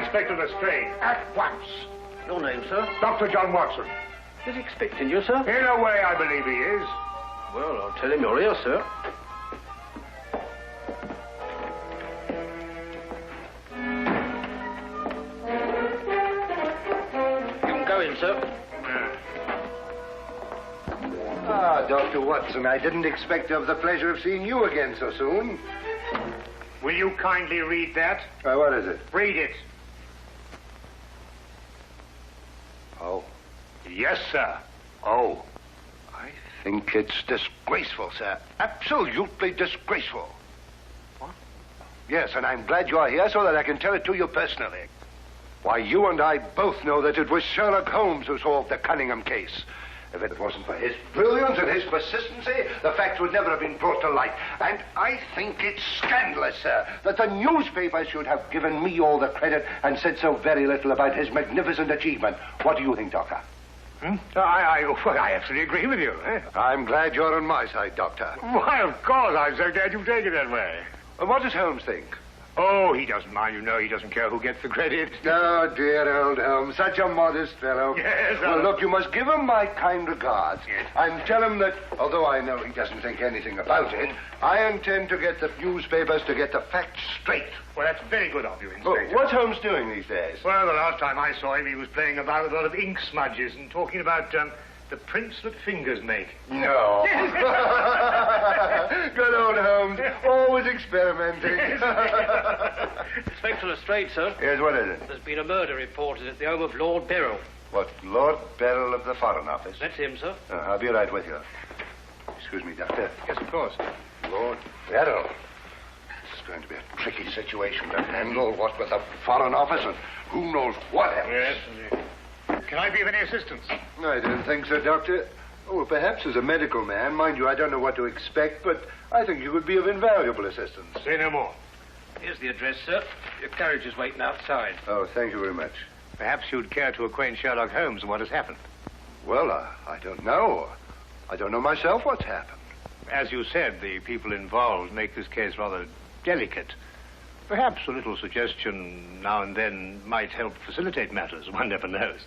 Inspector Lestrade at once. Your name, sir? Dr. John Watson. He's expecting you, sir? In a way, I believe he is. Well, I'll tell him you're here, sir. You can go in, sir. Ah, Dr. Watson, I didn't expect to have the pleasure of seeing you again so soon. Will you kindly read that? What is it? Read it. Oh. Yes, sir. Oh. I think it's disgraceful, sir. Absolutely disgraceful. What? Yes, and I'm glad you're here so that I can tell it to you personally. Why, you and I both know that it was Sherlock Holmes who solved the Cunningham case. If it wasn't for his brilliance and his persistency, the facts would never have been brought to light. And I think it's scandalous, sir, that the newspapers should have given me all the credit and said so very little about his magnificent achievement. What do you think, Doctor? I absolutely agree with you. Eh? I'm glad you're on my side, Doctor. Why, of course. I'm so glad you take it that way. And what does Holmes think? Oh, he doesn't mind, you know. He doesn't care who gets the credit. Oh, dear old Holmes. Such a modest fellow. Yes, Well, look, you must give him my kind regards. Yes. And tell him that, although I know he doesn't think anything about it, I intend to get the newspapers to get the facts straight. Well, that's very good of you, Inspector. What's Holmes doing these days? Well, the last time I saw him, he was playing about with a lot of ink smudges and talking about the prints that fingers make. No. Good old Holmes. Always experimenting. Inspector Lestrade, sir. Yes, what is it? There's been a murder reported at the home of Lord Beryl. What, Lord Beryl of the Foreign Office? That's him, sir. I'll be right with you. Excuse me, Doctor. Yes, of course. Lord Beryl. This is going to be a tricky situation to handle, what with the Foreign Office and who knows what else. Yes, indeed. Can I be of any assistance? I don't think so, Doctor. Oh, perhaps as a medical man. Mind you, I don't know what to expect, but I think you would be of invaluable assistance. Say no more. Here's the address, sir. Your carriage is waiting outside. Oh, thank you very much. Perhaps you'd care to acquaint Sherlock Holmes with what has happened. Well, I don't know. I don't know myself what's happened. As you said, the people involved make this case rather delicate. Perhaps a little suggestion now and then might help facilitate matters. One never knows.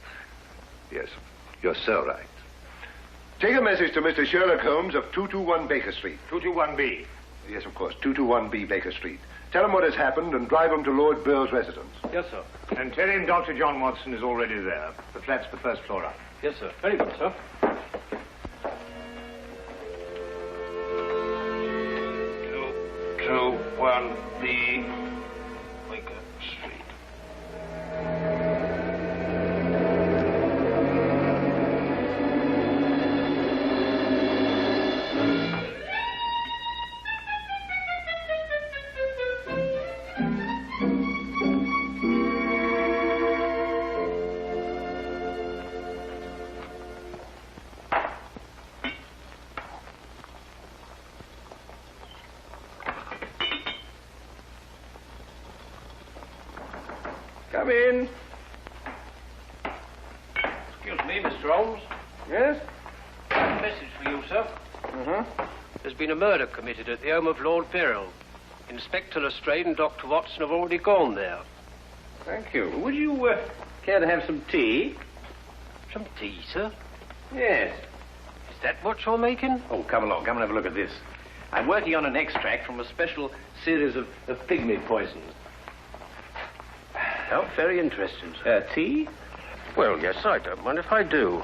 Yes, you're so right. Take a message to Mr. Sherlock Holmes of 221 Baker Street. 221B. Yes, of course, 221B Baker Street. Tell him what has happened and drive him to Lord Beryl's residence. Yes, sir. And tell him Dr. John Watson is already there. The flat's the first floor up. Yes, sir. Very good, sir. 221B Baker Street. Come in. Excuse me, Mr. Holmes. Yes? A message for you, sir. Uh-huh. There's been a murder committed at the home of Lord Beryl. Inspector Lestrade and Dr. Watson have already gone there. Thank you. Would you care to have some tea? Some tea, sir? Yes. Is that what you're making? Oh, come along. Come and have a look at this. I'm working on an extract from a special series of pygmy poisons. Oh, very interesting, sir. Tea? Well, yes, I don't mind if I do.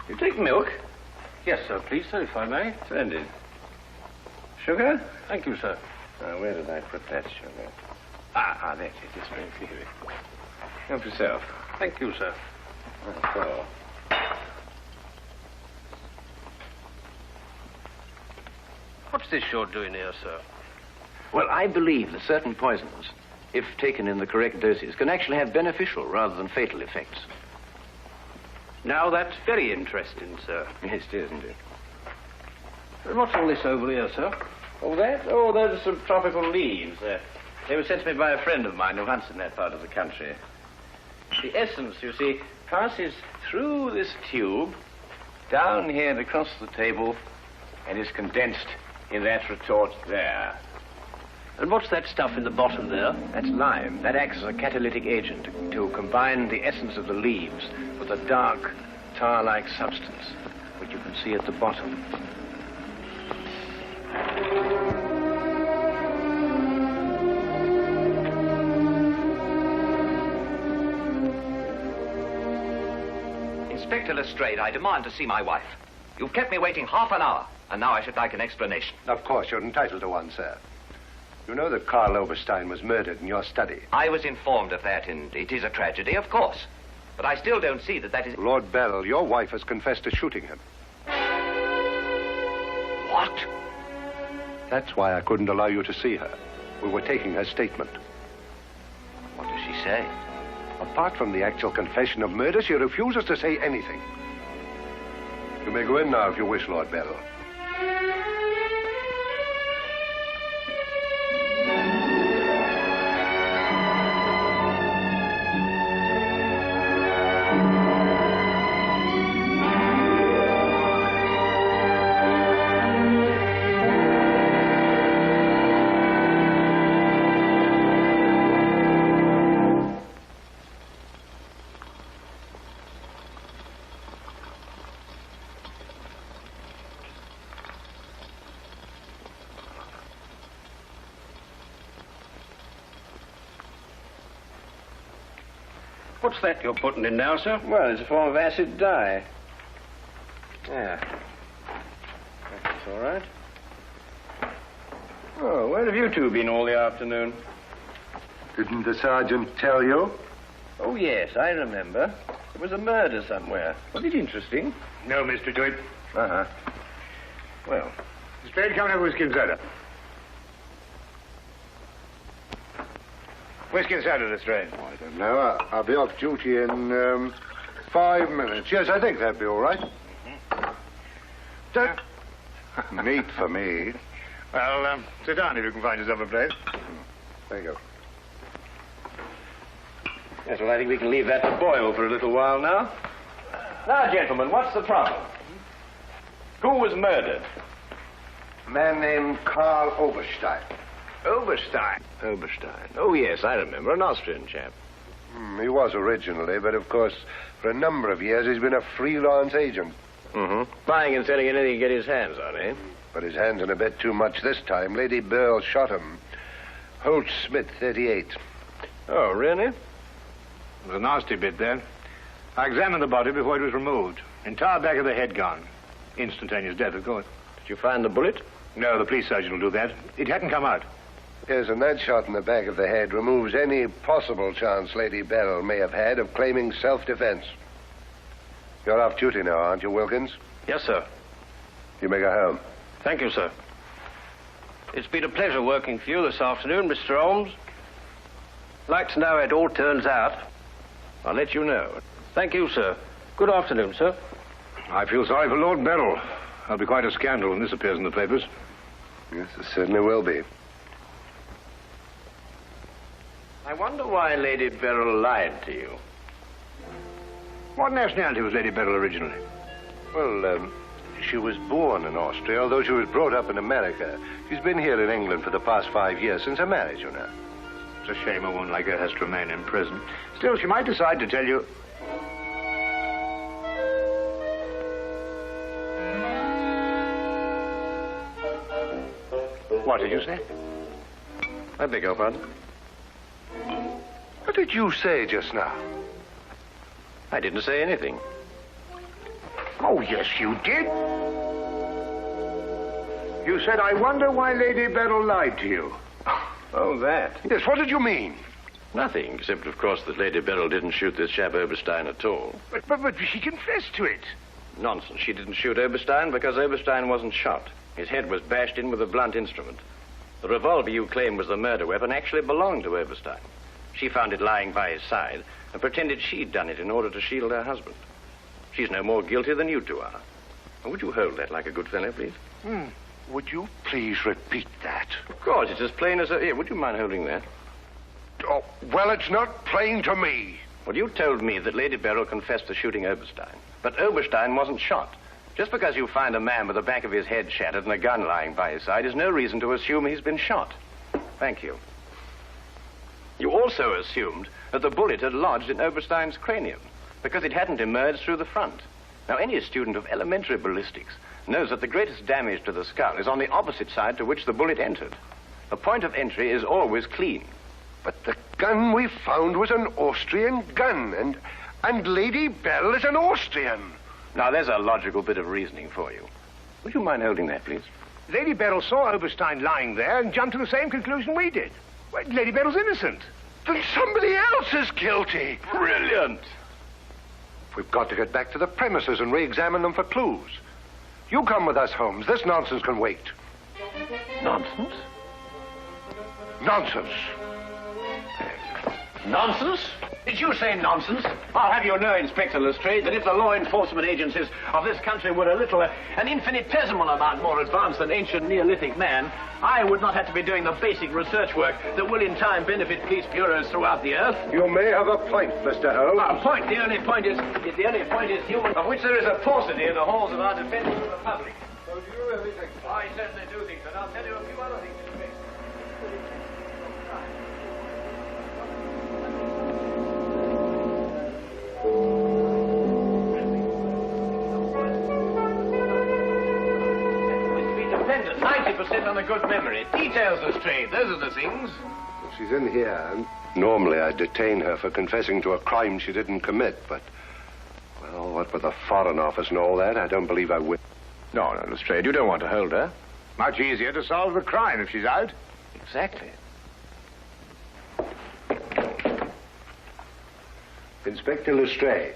You take milk? Yes, sir, please, sir, if I may. Splendid. Sugar? Thank you, sir. Where did I put that sugar? That's it. It's very clear. Help yourself. Thank you, sir. So. What's this you're doing here, sir? Well, I believe that certain poisons, if taken in the correct doses, can actually have beneficial rather than fatal effects. Now, that's very interesting, sir. Yes, it is, isn't it? What's all this over here, sir? Oh, that? Oh, those are some tropical leaves. They were sent to me by a friend of mine who hunts in that part of the country. The essence, you see, passes through this tube, down here and across the table, and is condensed in that retort there. And what's that stuff in the bottom there? That's lime. That acts as a catalytic agent to combine the essence of the leaves with a dark, tar-like substance, which you can see at the bottom. Inspector Lestrade, I demand to see my wife. You've kept me waiting half an hour, and now I should like an explanation. Of course, you're entitled to one, sir. You know that Karl Oberstein was murdered in your study. I was informed of that, and it is a tragedy, of course. But I still don't see that is... Lord Beryl, your wife has confessed to shooting him. What? That's why I couldn't allow you to see her. We were taking her statement. What does she say? Apart from the actual confession of murder, she refuses to say anything. You may go in now if you wish, Lord Beryl. What's that you're putting in now, sir? Well, it's a form of acid dye. Yeah. That's all right. Oh, where have you two been all the afternoon? Didn't the sergeant tell you? Oh, yes, I remember. There was a murder somewhere. Was it interesting? No, Mr. Dewitt. Uh-huh. Well, Straight come and have whiskey and soda. Whiskey and soda, Lestrade. I don't know. I'll be off duty in 5 minutes. Yes, I think that'd be all right. Meat for me. Well, sit down if you can find yourself a place. There you go. yes, well, I think we can leave that to boil for a little while now. Now, gentlemen, what's the problem? Who was murdered? A man named Karl Oberstein. Oberstein. Oh, yes, I remember. An Austrian chap. He was originally, but of course, for a number of years, he's been a freelance agent. Mm-hmm. Buying and selling anything he can get his hands on, eh? But his hands in a bit too much this time. Lady Beryl shot him. Holt Smith, 38. Oh, really? It was a nasty bit there. I examined the body before it was removed. Entire back of the head gone. Instantaneous death, of course. Did you find the bullet? No, the police surgeon will do that. It hadn't come out. Yes, and that shot in the back of the head removes any possible chance Lady Beryl may have had of claiming self-defense. You're off duty now, aren't you, Wilkins? Yes, sir. You may go home. Thank you, sir. It's been a pleasure working for you this afternoon, Mr. Holmes. I'd like to know how it all turns out. I'll let you know. Thank you, sir. Good afternoon, sir. I feel sorry for Lord Beryl. There'll be quite a scandal when this appears in the papers. Yes, it certainly will be. I wonder why Lady Beryl lied to you. What nationality was Lady Beryl originally? Well, she was born in Austria, although she was brought up in America. She's been here in England for the past 5 years, since her marriage, you know. It's a shame a woman like her has to remain in prison. Still, she might decide to tell you... What did you say? I beg your pardon? What did you say just now? I didn't say anything. Oh, yes, you did. You said, I wonder why Lady Beryl lied to you. Oh, that? Yes, what did you mean? Nothing, except, of course, that Lady Beryl didn't shoot this chap Oberstein at all. But she confessed to it. Nonsense. She didn't shoot Oberstein because Oberstein wasn't shot. His head was bashed in with a blunt instrument. The revolver you claim was the murder weapon actually belonged to Oberstein. She found it lying by his side and pretended she'd done it in order to shield her husband. She's no more guilty than you two are. Would you hold that like a good fellow, please? Would you please repeat that? Of course, it's as plain as a... Here, would you mind holding that? Oh, well, it's not plain to me. Well, you told me that Lady Beryl confessed to shooting Oberstein. But Oberstein wasn't shot. Just because you find a man with the back of his head shattered and a gun lying by his side is no reason to assume he's been shot. Thank you. You also assumed that the bullet had lodged in Oberstein's cranium because it hadn't emerged through the front. Now, any student of elementary ballistics knows that the greatest damage to the skull is on the opposite side to which the bullet entered. The point of entry is always clean. But the gun we found was an Austrian gun, and Lady Beryl is an Austrian. Now, there's a logical bit of reasoning for you. Would you mind holding that, please? Lady Beryl saw Oberstein lying there and jumped to the same conclusion we did. Well, Lady Beryl's innocent. Then somebody else is guilty. Brilliant. We've got to get back to the premises and re-examine them for clues. You come with us, Holmes. This nonsense can wait. Nonsense? Nonsense. Nonsense? Did you say nonsense? I'll have you know, Inspector Lestrade, that if the law enforcement agencies of this country were a little, an infinitesimal amount more advanced than ancient Neolithic man, I would not have to be doing the basic research work that will in time benefit police bureaus throughout the earth. You may have a point, Mr. Holmes. A point? The only point is human, of which there is a paucity in the halls of our defense of the Republic. So do you really think so? I certainly do think so. And I'll tell you a few other things, Inspector. Dependent, 90% on the good memory. Details, Lestrade, those are the things. Well, she's in here, and normally I'd detain her for confessing to a crime she didn't commit, but, well, what with the Foreign Office and all that, I don't believe I will. No, Lestrade, you don't want to hold her. Much easier to solve the crime if she's out. Exactly. Inspector Lestrade.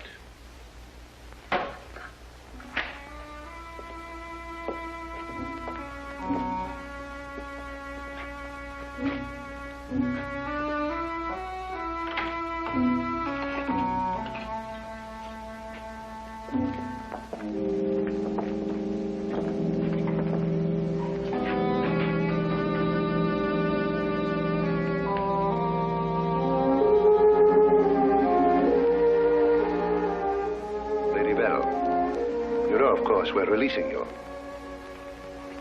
We're releasing you.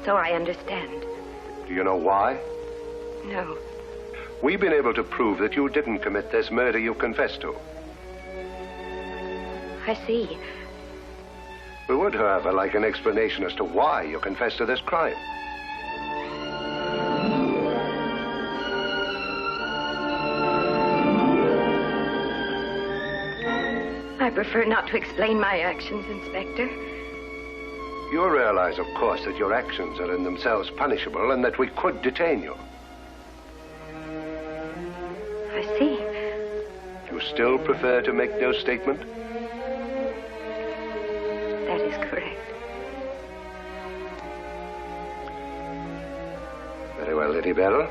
So I understand. Do you know why? No. We've been able to prove that you didn't commit this murder you confessed to. I see. We would, however, like an explanation as to why you confessed to this crime. I prefer not to explain my actions, Inspector. You realize, of course, that your actions are in themselves punishable and that we could detain you. I see. You still prefer to make no statement? That is correct. Very well, Lady Beryl.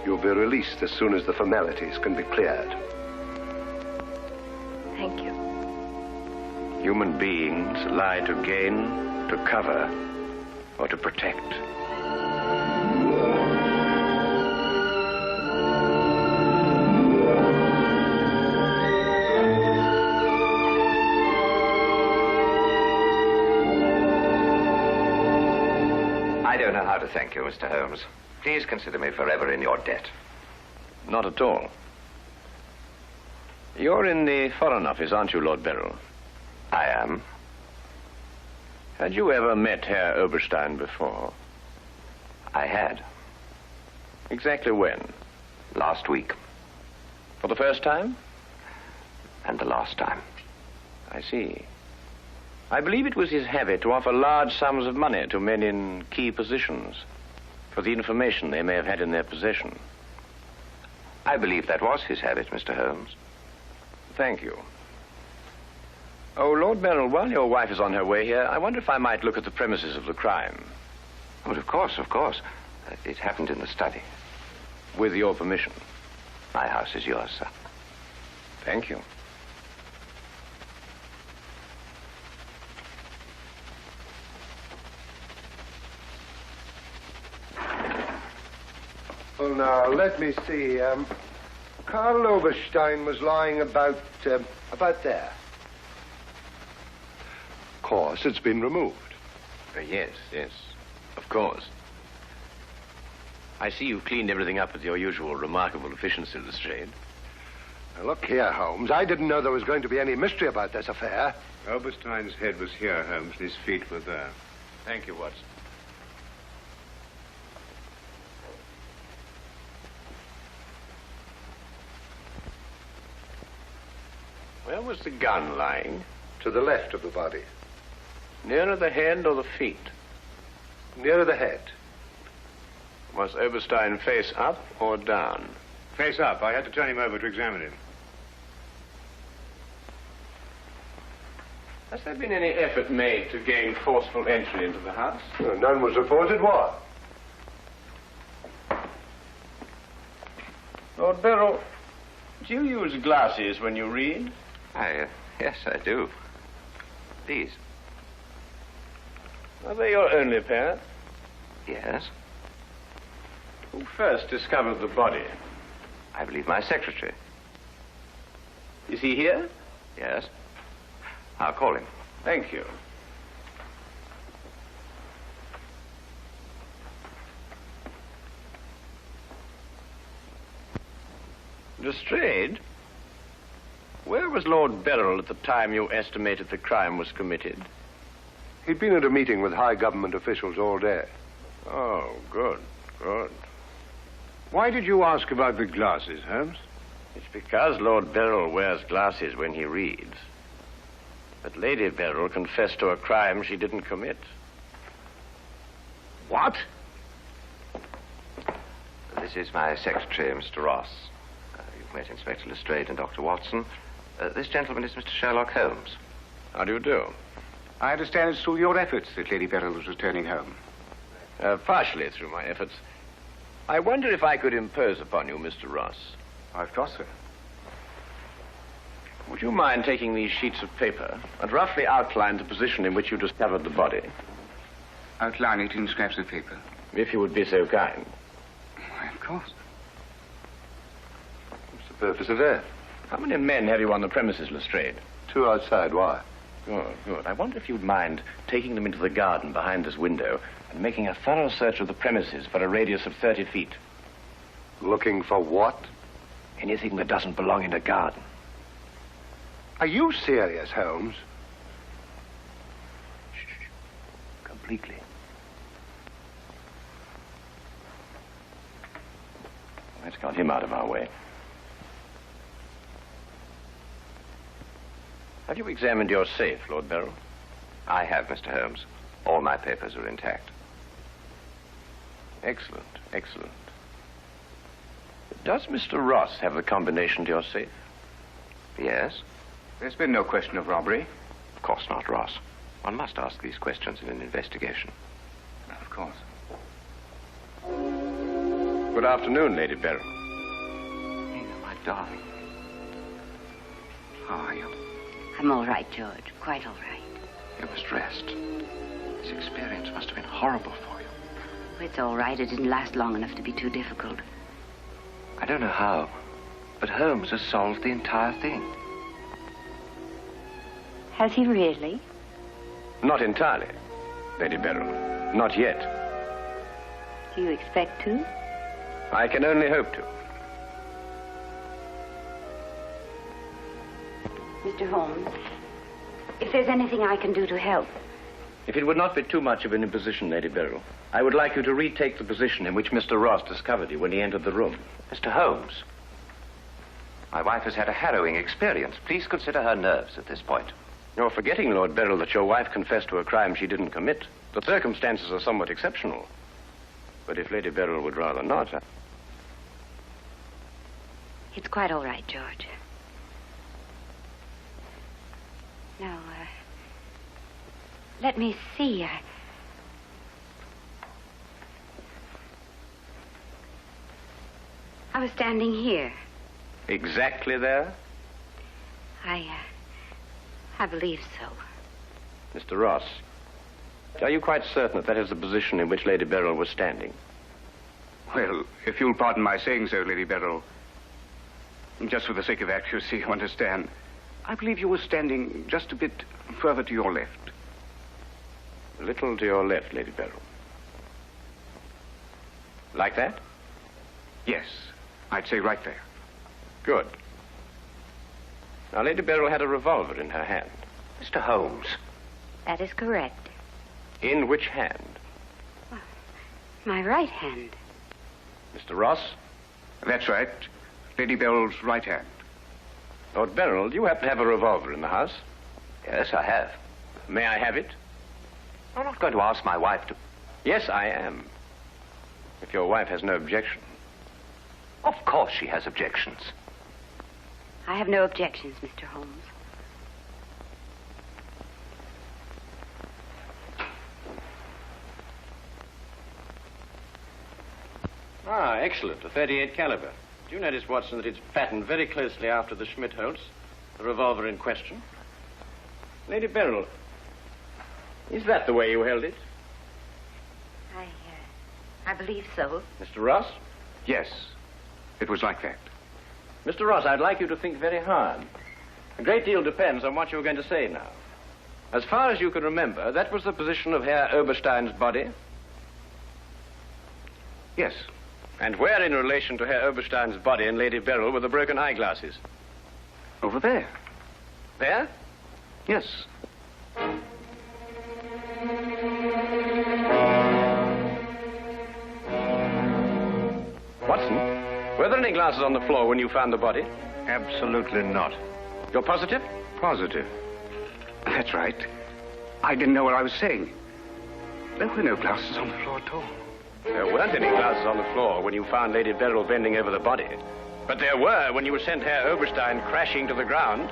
You'll be released as soon as the formalities can be cleared. Thank you. Human beings lie to gain, to cover, or to protect. I don't know how to thank you, Mr. Holmes. Please consider me forever in your debt. Not at all. You're in the Foreign Office, aren't you, Lord Beryl? I am. Had you ever met Herr Oberstein before? I had. Exactly when? Last week. For the first time? And the last time. I see. I believe it was his habit to offer large sums of money to men in key positions for the information they may have had in their possession. I believe that was his habit, Mr. Holmes. Thank you. Oh, Lord Beryl, while your wife is on her way here, I wonder if I might look at the premises of the crime. Well, of course, of course. It happened in the study. With your permission. My house is yours, sir. Thank you. Well, now, let me see. Karl Oberstein was lying about there. Of course, it's been removed. Yes, of course. I see you've cleaned everything up with your usual remarkable efficiency, Lestrade. Now, look here, Holmes. I didn't know there was going to be any mystery about this affair. Oberstein's head was here, Holmes, and his feet were there. Thank you, Watson. Where was the gun lying? To the left of the body. Nearer the head or the feet? Nearer the head. Was Oberstein face up or down? Face up. I had to turn him over to examine him. Has there been any effort made to gain forceful entry into the house? Well, none was reported. Why? Lord Beryl, do you use glasses when you read? Yes, I do. These? Are they your only pair? Yes. Who first discovered the body? I believe my secretary. Is he here? Yes. I'll call him. Thank you. Lestrade, where was Lord Beryl at the time you estimated the crime was committed? He'd been at a meeting with high government officials all day. Oh, good, good. Why did you ask about the glasses, Holmes? It's because Lord Beryl wears glasses when he reads. But Lady Beryl confessed to a crime she didn't commit. What? This is my secretary, Mr. Ross. You've met Inspector Lestrade and Dr. Watson. This gentleman is Mr. Sherlock Holmes. How do you do? I understand it's through your efforts that Lady Beryl was returning home. Partially through my efforts. I wonder if I could impose upon you, Mr. Ross. Of course, sir. Would you mind taking these sheets of paper and roughly outline the position in which you discovered the body? Outline it in scraps of paper. If you would be so kind. Why, of course. What's the purpose of that? How many men have you on the premises, Lestrade? 2 outside. Why? Good, good. I wonder if you'd mind taking them into the garden behind this window and making a thorough search of the premises for a radius of 30 feet. Looking for what? Anything that doesn't belong in a garden. Are you serious, Holmes? Completely. Let's got him out of our way. Have you examined your safe, Lord Beryl? I have, Mr. Holmes. All my papers are intact. Excellent, excellent. Does Mr. Ross have the combination to your safe? Yes? There's been no question of robbery. Of course not, Ross. One must ask these questions in an investigation. Of course. Good afternoon, Lady Beryl. Nina, my darling. How are you? I'm all right, George. Quite all right. You must rest. This experience must have been horrible for you. It's all right. It didn't last long enough to be too difficult. I don't know how, but Holmes has solved the entire thing. Has he really? Not entirely, Lady Beryl. Not yet. Do you expect to? I can only hope to. Mr. Holmes, if there's anything I can do to help. If it would not be too much of an imposition, Lady Beryl, I would like you to retake the position in which Mr. Ross discovered you when he entered the room. Mr. Holmes, my wife has had a harrowing experience. Please consider her nerves at this point. You're forgetting, Lord Beryl, that your wife confessed to a crime she didn't commit. The circumstances are somewhat exceptional. But if Lady Beryl would rather not... It's quite all right, George. Now, let me see. I was standing here. Exactly there? I believe so. Mr. Ross, are you quite certain that is the position in which Lady Beryl was standing? Well, if you'll pardon my saying so, Lady Beryl, just for the sake of accuracy, you understand, I believe you were standing just a bit further to your left. A little to your left, Lady Beryl. Like that? Yes, I'd say right there. Good. Now, Lady Beryl had a revolver in her hand. Mr. Holmes. That is correct. In which hand? My right hand. Mr. Ross? That's right. Lady Beryl's right hand. Lord Beryl, do you happen to have a revolver in the house? Yes, I have. May I have it? I'm not going to ask my wife to... Yes, I am. If your wife has no objection. Of course she has objections. I have no objections, Mr. Holmes. Ah, excellent. A .38 caliber. Do you notice, Watson, that it's patterned very closely after the Schmidt-Holtz, the revolver in question? Lady Beryl, is that the way you held it? I believe so. Mr. Ross? Yes, it was like that. Mr. Ross, I'd like you to think very hard. A great deal depends on what you're going to say now. As far as you can remember, that was the position of Herr Oberstein's body? Yes. And where in relation to Herr Oberstein's body and Lady Beryl were the broken eyeglasses? Over there. There? Yes. Watson, were there any glasses on the floor when you found the body? Absolutely not. You're positive? Positive. That's right. I didn't know what I was saying. There were no glasses on the floor at all. There weren't any glasses on the floor when you found Lady Beryl bending over the body. But there were when you sent Herr Oberstein crashing to the ground.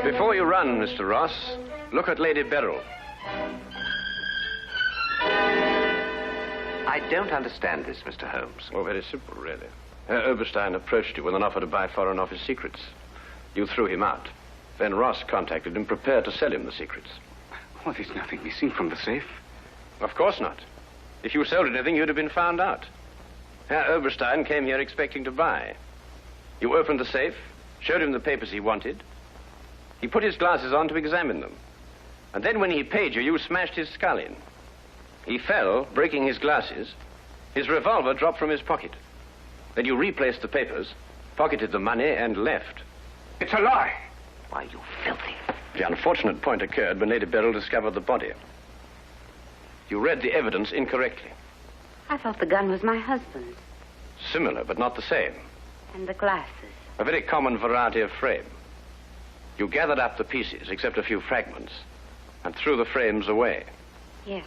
Before you run, Mr. Ross, look at Lady Beryl. I don't understand this, Mr. Holmes. Oh, very simple, really. Herr Oberstein approached you with an offer to buy Foreign Office secrets. You threw him out. Then Ross contacted him, prepared to sell him the secrets. Oh, there's nothing missing from the safe. Of course not. If you sold anything, you'd have been found out. Herr Oberstein came here expecting to buy. You opened the safe, showed him the papers he wanted. He put his glasses on to examine them. And then when he paid you, you smashed his skull in. He fell, breaking his glasses. His revolver dropped from his pocket. Then you replaced the papers, pocketed the money, and left. It's a lie. Why, you filthy... The unfortunate point occurred when Lady Beryl discovered the body. You read the evidence incorrectly. I thought the gun was my husband's. Similar, but not the same. And the glasses. A very common variety of frame. You gathered up the pieces, except a few fragments, and threw the frames away. Yes.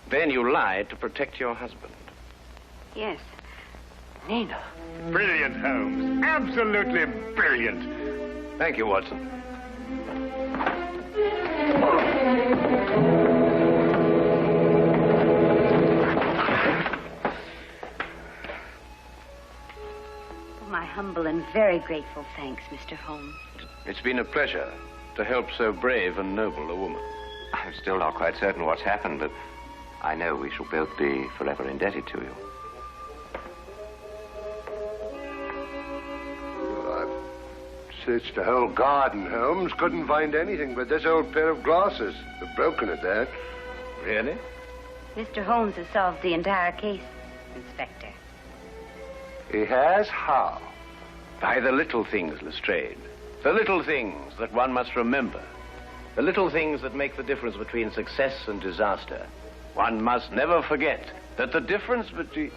Then you lied to protect your husband. Yes. Nina. Brilliant, Holmes. Absolutely brilliant. Thank you, Watson. My humble and very grateful thanks, Mr. Holmes. It's been a pleasure to help so brave and noble a woman. I'm still not quite certain what's happened, but I know we shall both be forever indebted to you. Searched the whole garden, Holmes. Couldn't find anything but this old pair of glasses. They're broken at that. Really? Mr. Holmes has solved the entire case, Inspector. He has? How? By the little things, Lestrade. The little things that one must remember. The little things that make the difference between success and disaster. One must never forget that the difference between...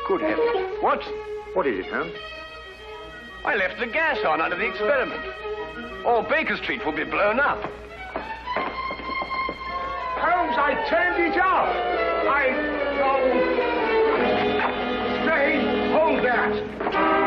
Good heavens. Watson! What is it, Holmes? I left the gas on under the experiment. All Baker Street will be blown up. Holmes, I turned it off. Oh. Stay. Hold that.